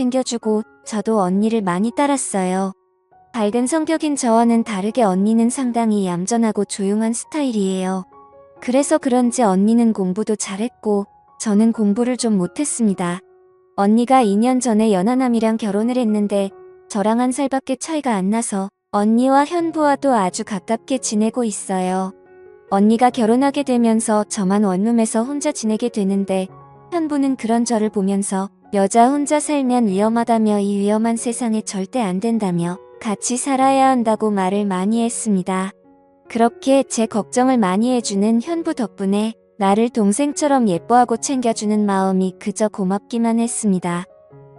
챙겨주고 저도 언니를 많이 따랐어요. 밝은 성격인 저와는 다르게 언니는 상당히 얌전하고 조용한 스타일이에요. 그래서 그런지 언니는 공부도 잘했고 저는 공부를 좀 못했습니다. 언니가 2년 전에 연하남이랑 결혼을 했는데 저랑 1살밖에 차이가 안 나서 언니와 현부와도 아주 가깝게 지내고 있어요. 언니가 결혼하게 되면서 저만 원룸에서 혼자 지내게 되는데 현부는 그런 저를 보면서 여자 혼자 살면 위험하다며 이 위험한 세상에 절대 안 된다며 같이 살아야 한다고 말을 많이 했습니다. 그렇게 제 걱정을 많이 해주는 현부 덕분에 나를 동생처럼 예뻐하고 챙겨주는 마음이 그저 고맙기만 했습니다.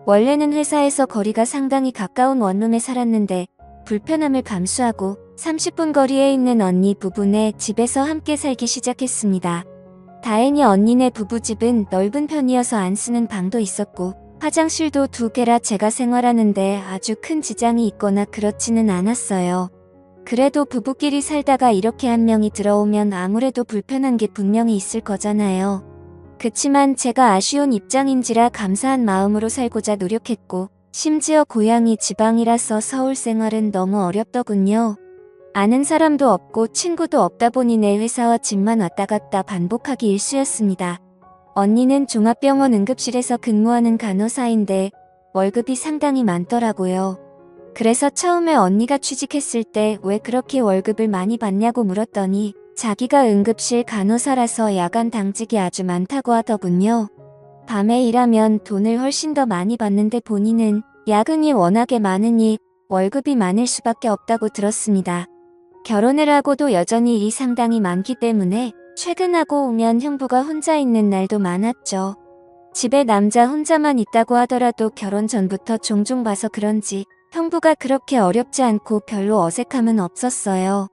원래는 회사에서 거리가 상당히 가까운 원룸에 살았는데 불편함을 감수하고 30분 거리에 있는 언니 부부네 집에서 함께 살기 시작했습니다. 다행히 언니네 부부집은 넓은 편이어서 안 쓰는 방도 있었고 화장실도 2개라 제가 생활하는데 아주 큰 지장이 있거나 그렇지는 않았어요. 그래도 부부끼리 살다가 이렇게 한 명이 들어오면 아무래도 불편한 게 분명히 있을 거잖아요. 그치만 제가 아쉬운 입장인지라 감사한 마음으로 살고자 노력했고 심지어 고향이 지방이라서 서울 생활은 너무 어렵더군요. 아는 사람도 없고 친구도 없다 보니 내 회사와 집만 왔다 갔다 반복하기 일쑤였습니다. 언니는 종합병원 응급실에서 근무하는 간호사인데 월급이 상당히 많더라고요. 그래서 처음에 언니가 취직했을 때 왜 그렇게 월급을 많이 받냐고 물었더니 자기가 응급실 간호사라서 야간 당직이 아주 많다고 하더군요. 밤에 일하면 돈을 훨씬 더 많이 받는데 본인은 야근이 워낙에 많으니 월급이 많을 수밖에 없다고 들었습니다. 결혼을 하고도 여전히 일이 상당히 많기 때문에 퇴근하고 오면 형부가 혼자 있는 날도 많았죠. 집에 남자 혼자만 있다고 하더라도 결혼 전부터 종종 봐서 그런지 형부가 그렇게 어렵지 않고 별로 어색함은 없었어요.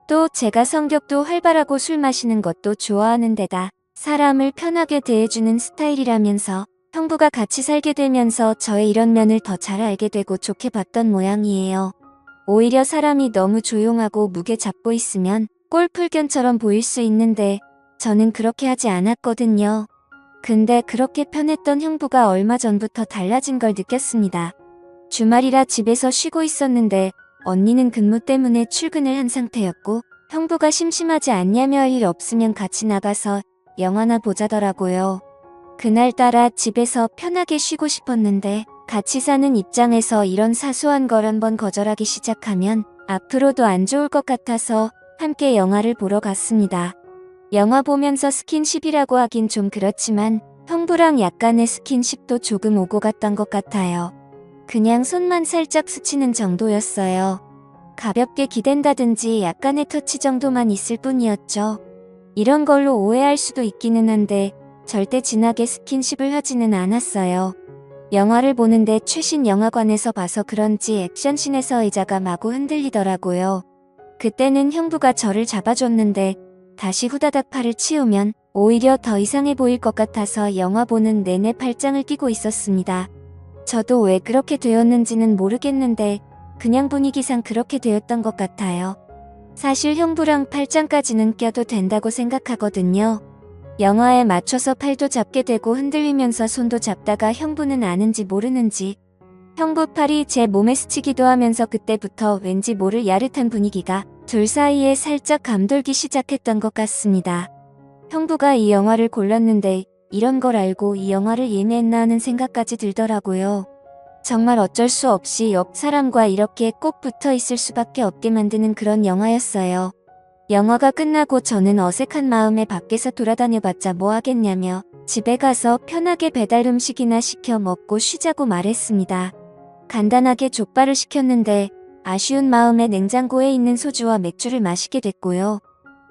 또 제가 성격도 활발하고 술 마시는 것도 좋아하는 데다 사람을 편하게 대해주는 스타일이라면서 형부가 같이 살게 되면서 저의 이런 면을 더 잘 알게 되고 좋게 봤던 모양이에요. 오히려 사람이 너무 조용하고 무게 잡고 있으면 꼴풀견처럼 보일 수 있는데 저는 그렇게 하지 않았거든요. 근데 그렇게 편했던 형부가 얼마 전부터 달라진 걸 느꼈습니다. 주말이라 집에서 쉬고 있었는데 언니는 근무 때문에 출근을 한 상태였고 형부가 심심하지 않냐며 일 없으면 같이 나가서 영화나 보자더라고요. 그날따라 집에서 편하게 쉬고 싶었는데 같이 사는 입장에서 이런 사소한 걸 한번 거절하기 시작하면 앞으로도 안 좋을 것 같아서 함께 영화를 보러 갔습니다. 영화 보면서 스킨십이라고 하긴 좀 그렇지만 형부랑 약간의 스킨십도 조금 오고 갔던 것 같아요. 그냥 손만 살짝 스치는 정도였어요. 가볍게 기댄다든지 약간의 터치 정도만 있을 뿐이었죠. 이런 걸로 오해할 수도 있기는 한데 절대 진하게 스킨십을 하지는 않았어요. 영화를 보는데 최신 영화관에서 봐서 그런지 액션씬에서 의자가 마구 흔들리더라고요. 그때는 형부가 저를 잡아줬는데 다시 후다닥 팔을 치우면 오히려 더 이상해 보일 것 같아서 영화 보는 내내 팔짱을 끼고 있었습니다. 저도 왜 그렇게 되었는지는 모르겠는데 그냥 분위기상 그렇게 되었던 것 같아요. 사실 형부랑 팔짱까지는 껴도 된다고 생각하거든요. 영화에 맞춰서 팔도 잡게 되고 흔들리면서 손도 잡다가 형부는 아는지 모르는지 형부 팔이 제 몸에 스치기도 하면서 그때부터 왠지 모를 야릇한 분위기가 둘 사이에 살짝 감돌기 시작했던 것 같습니다. 형부가 이 영화를 골랐는데 이런 걸 알고 이 영화를 예매했나 하는 생각까지 들더라고요. 정말 어쩔 수 없이 옆 사람과 이렇게 꼭 붙어 있을 수밖에 없게 만드는 그런 영화였어요. 영화가 끝나고 저는 어색한 마음에 밖에서 돌아다녀봤자 뭐 하겠냐며 집에 가서 편하게 배달 음식이나 시켜 먹고 쉬자고 말했습니다. 간단하게 족발을 시켰는데 아쉬운 마음에 냉장고에 있는 소주와 맥주를 마시게 됐고요.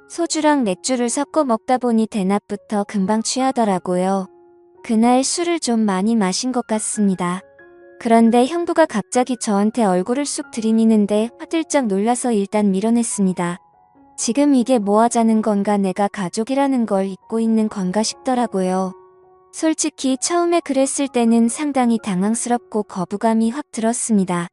소주랑 맥주를 섞어 먹다 보니 대낮부터 금방 취하더라고요. 그날 술을 좀 많이 마신 것 같습니다. 그런데 형부가 갑자기 저한테 얼굴을 쑥 들이미는데 화들짝 놀라서 일단 밀어냈습니다. 지금 이게 뭐 하자는 건가, 내가 가족이라는 걸 잊고 있는 건가 싶더라고요. 솔직히 처음에 그랬을 때는 상당히 당황스럽고 거부감이 확 들었습니다.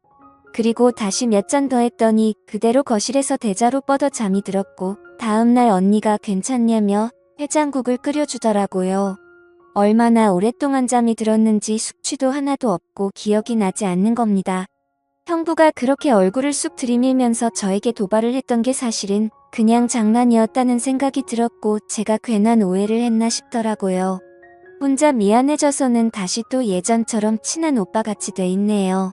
그리고 다시 몇 잔 더 했더니 그대로 거실에서 대자로 뻗어 잠이 들었고 다음날 언니가 괜찮냐며 해장국을 끓여주더라고요. 얼마나 오랫동안 잠이 들었는지 숙취도 하나도 없고 기억이 나지 않는 겁니다. 형부가 그렇게 얼굴을 쑥 들이밀면서 저에게 도발을 했던 게 사실은 그냥 장난이었다는 생각이 들었고 제가 괜한 오해를 했나 싶더라고요. 혼자 미안해져서는 다시 또 예전처럼 친한 오빠같이 돼 있네요.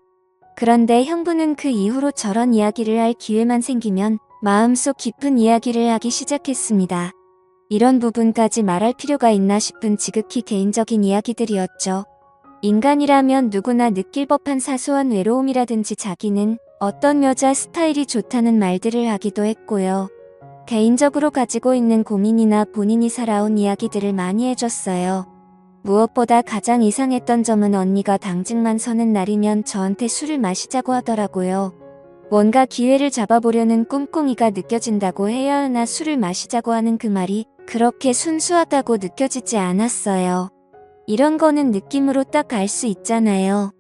그런데 형부는 그 이후로 저런 이야기를 할 기회만 생기면 마음속 깊은 이야기를 하기 시작했습니다. 이런 부분까지 말할 필요가 있나 싶은 지극히 개인적인 이야기들이었죠. 인간이라면 누구나 느낄 법한 사소한 외로움이라든지 자기는 어떤 여자 스타일이 좋다는 말들을 하기도 했고요. 개인적으로 가지고 있는 고민이나 본인이 살아온 이야기들을 많이 해줬어요. 무엇보다 가장 이상했던 점은 언니가 당직만 서는 날이면 저한테 술을 마시자고 하더라고요. 뭔가 기회를 잡아보려는 꿍꿍이가 느껴진다고 해야 하나 술을 마시자고 하는 그 말이 그렇게 순수하다고 느껴지지 않았어요. 이런 거는 느낌으로 딱 알 수 있잖아요.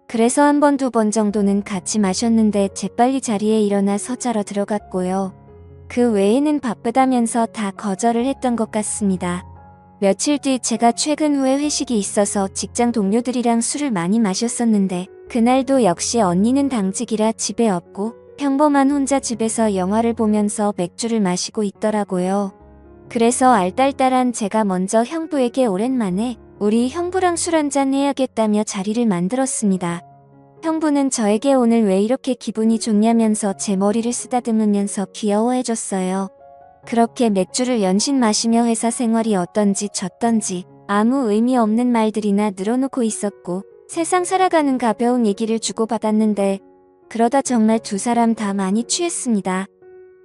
그래서 한 번, 두 번 정도는 같이 마셨는데 재빨리 자리에 일어나 서자러 들어갔고요. 그 외에는 바쁘다면서 다 거절을 했던 것 같습니다. 며칠 뒤 제가 퇴근 후에 회식이 있어서 직장 동료들이랑 술을 많이 마셨었는데 그날도 역시 언니는 당직이라 집에 없고 평범한 혼자 집에서 영화를 보면서 맥주를 마시고 있더라고요. 그래서 알딸딸한 제가 먼저 형부에게 오랜만에 우리 형부랑 술 한잔 해야겠다며 자리를 만들었습니다. 형부는 저에게 오늘 왜 이렇게 기분이 좋냐면서 제 머리를 쓰다듬으면서 귀여워해줬어요. 그렇게 맥주를 연신 마시며 회사 생활이 어떤지 저떤지 아무 의미 없는 말들이나 늘어놓고 있었고 세상 살아가는 가벼운 얘기를 주고받았는데 그러다 정말 두 사람 다 많이 취했습니다.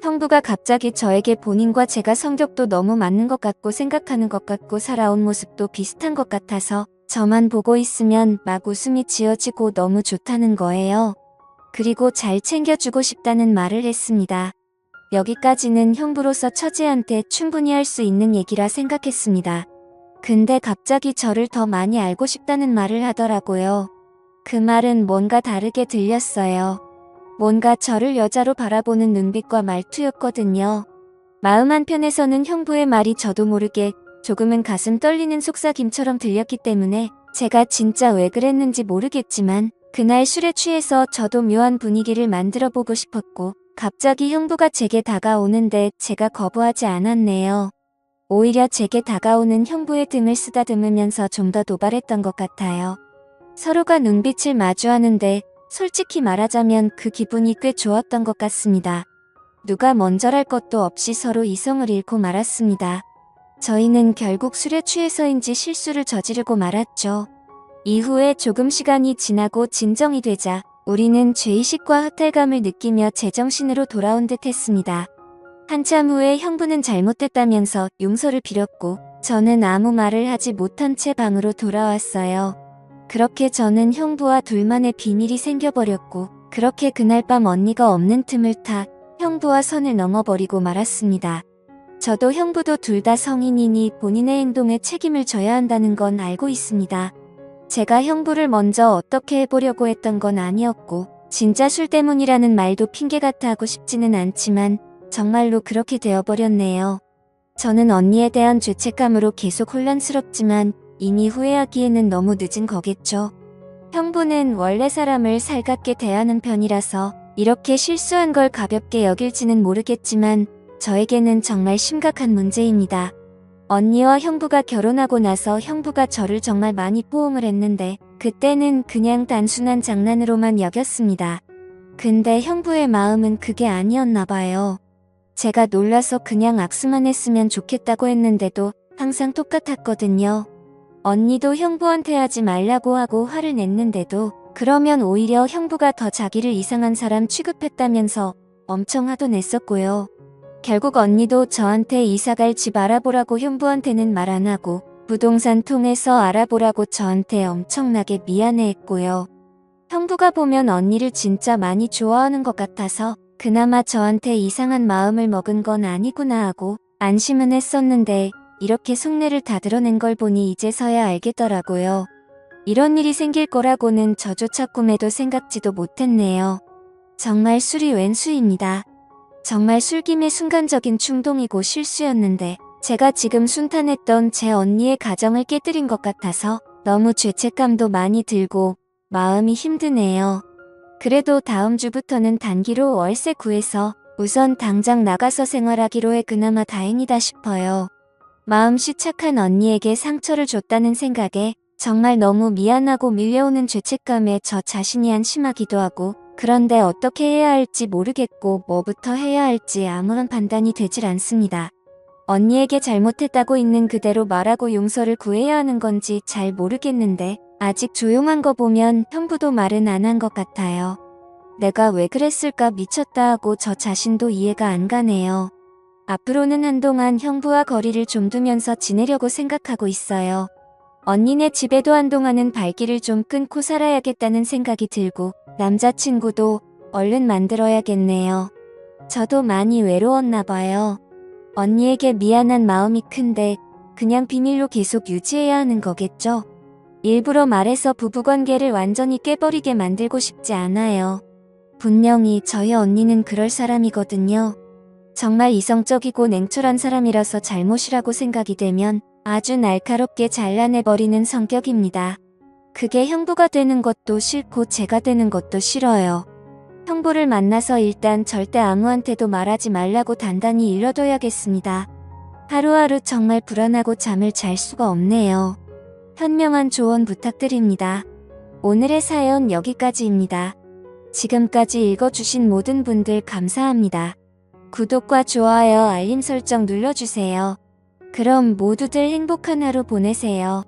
형부가 갑자기 저에게 본인과 제가 성격도 너무 맞는 것 같고 생각하는 것 같고 살아온 모습도 비슷한 것 같아서 저만 보고 있으면 막 웃음이 지어지고 너무 좋다는 거예요. 그리고 잘 챙겨주고 싶다는 말을 했습니다. 여기까지는 형부로서 처제한테 충분히 할 수 있는 얘기라 생각했습니다. 근데 갑자기 저를 더 많이 알고 싶다는 말을 하더라고요. 그 말은 뭔가 다르게 들렸어요. 뭔가 저를 여자로 바라보는 눈빛과 말투였거든요. 마음 한편에서는 형부의 말이 저도 모르게 조금은 가슴 떨리는 속삭임처럼 들렸기 때문에 제가 진짜 왜 그랬는지 모르겠지만 그날 술에 취해서 저도 묘한 분위기를 만들어보고 싶었고 갑자기 형부가 제게 다가오는데 제가 거부하지 않았네요. 오히려 제게 다가오는 형부의 등을 쓰다듬으면서 좀 더 도발했던 것 같아요. 서로가 눈빛을 마주하는데 솔직히 말하자면 그 기분이 꽤 좋았던 것 같습니다. 누가 먼저랄 것도 없이 서로 이성을 잃고 말았습니다. 저희는 결국 술에 취해서인지 실수를 저지르고 말았죠. 이후에 조금 시간이 지나고 진정이 되자 우리는 죄의식과 허탈감을 느끼며 제정신으로 돌아온 듯 했습니다. 한참 후에 형부는 잘못됐다면서 용서를 빌었고 저는 아무 말을 하지 못한 채 방으로 돌아왔어요. 그렇게 저는 형부와 둘만의 비밀이 생겨버렸고 그렇게 그날 밤 언니가 없는 틈을 타 형부와 선을 넘어버리고 말았습니다. 저도 형부도 둘 다 성인이니 본인의 행동에 책임을 져야 한다는 건 알고 있습니다. 제가 형부를 먼저 어떻게 해보려고 했던 건 아니었고 진짜 술 때문이라는 말도 핑계 같아 하고 싶지는 않지만 정말로 그렇게 되어버렸네요. 저는 언니에 대한 죄책감으로 계속 혼란스럽지만 이미 후회하기에는 너무 늦은 거겠죠. 형부는 원래 사람을 살갑게 대하는 편이라서 이렇게 실수한 걸 가볍게 여길지는 모르겠지만 저에게는 정말 심각한 문제입니다. 언니와 형부가 결혼하고 나서 형부가 저를 정말 많이 포옹을 했는데 그때는 그냥 단순한 장난으로만 여겼습니다. 근데 형부의 마음은 그게 아니었나 봐요. 제가 놀라서 그냥 악수만 했으면 좋겠다고 했는데도 항상 똑같았거든요. 언니도 형부한테 하지 말라고 하고 화를 냈는데도 그러면 오히려 형부가 더 자기를 이상한 사람 취급했다면서 엄청 화도 냈었고요. 결국 언니도 저한테 이사갈 집 알아보라고 형부한테는 말 안 하고 부동산 통해서 알아보라고 저한테 엄청나게 미안해했고요. 형부가 보면 언니를 진짜 많이 좋아하는 것 같아서 그나마 저한테 이상한 마음을 먹은 건 아니구나 하고 안심은 했었는데 이렇게 속내를 다 드러낸 걸 보니 이제서야 알겠더라고요. 이런 일이 생길 거라고는 저조차 꿈에도 생각지도 못했네요. 정말 술이 웬수입니다. 정말 술김의 순간적인 충동이고 실수였는데 제가 지금 순탄했던 제 언니의 가정을 깨뜨린 것 같아서 너무 죄책감도 많이 들고 마음이 힘드네요. 그래도 다음 주부터는 단기로 월세 구해서 우선 당장 나가서 생활하기로 해 그나마 다행이다 싶어요. 마음씨 착한 언니에게 상처를 줬다는 생각에 정말 너무 미안하고 밀려오는 죄책감에 저 자신이 한심하기도 하고, 그런데 어떻게 해야 할지 모르겠고 뭐부터 해야 할지 아무런 판단이 되질 않습니다. 언니에게 잘못했다고 있는 그대로 말하고 용서를 구해야 하는 건지 잘 모르겠는데 아직 조용한 거 보면 형부도 말은 안 한 것 같아요. 내가 왜 그랬을까 미쳤다 하고 저 자신도 이해가 안 가네요. 앞으로는 한동안 형부와 거리를 좀 두면서 지내려고 생각하고 있어요. 언니네 집에도 한동안은 발길을 좀 끊고 살아야겠다는 생각이 들고 남자친구도 얼른 만들어야겠네요. 저도 많이 외로웠나 봐요. 언니에게 미안한 마음이 큰데 그냥 비밀로 계속 유지해야 하는 거겠죠? 일부러 말해서 부부관계를 완전히 깨버리게 만들고 싶지 않아요. 분명히 저희 언니는 그럴 사람이거든요. 정말 이성적이고 냉철한 사람이라서 잘못이라고 생각이 되면 아주 날카롭게 잘라내버리는 성격입니다. 그게 형부가 되는 것도 싫고 제가 되는 것도 싫어요. 형부를 만나서 일단 절대 아무한테도 말하지 말라고 단단히 일러둬야겠습니다. 하루하루 정말 불안하고 잠을 잘 수가 없네요. 현명한 조언 부탁드립니다. 오늘의 사연 여기까지입니다. 지금까지 읽어주신 모든 분들 감사합니다. 구독과 좋아요, 알림 설정 눌러주세요. 그럼 모두들 행복한 하루 보내세요.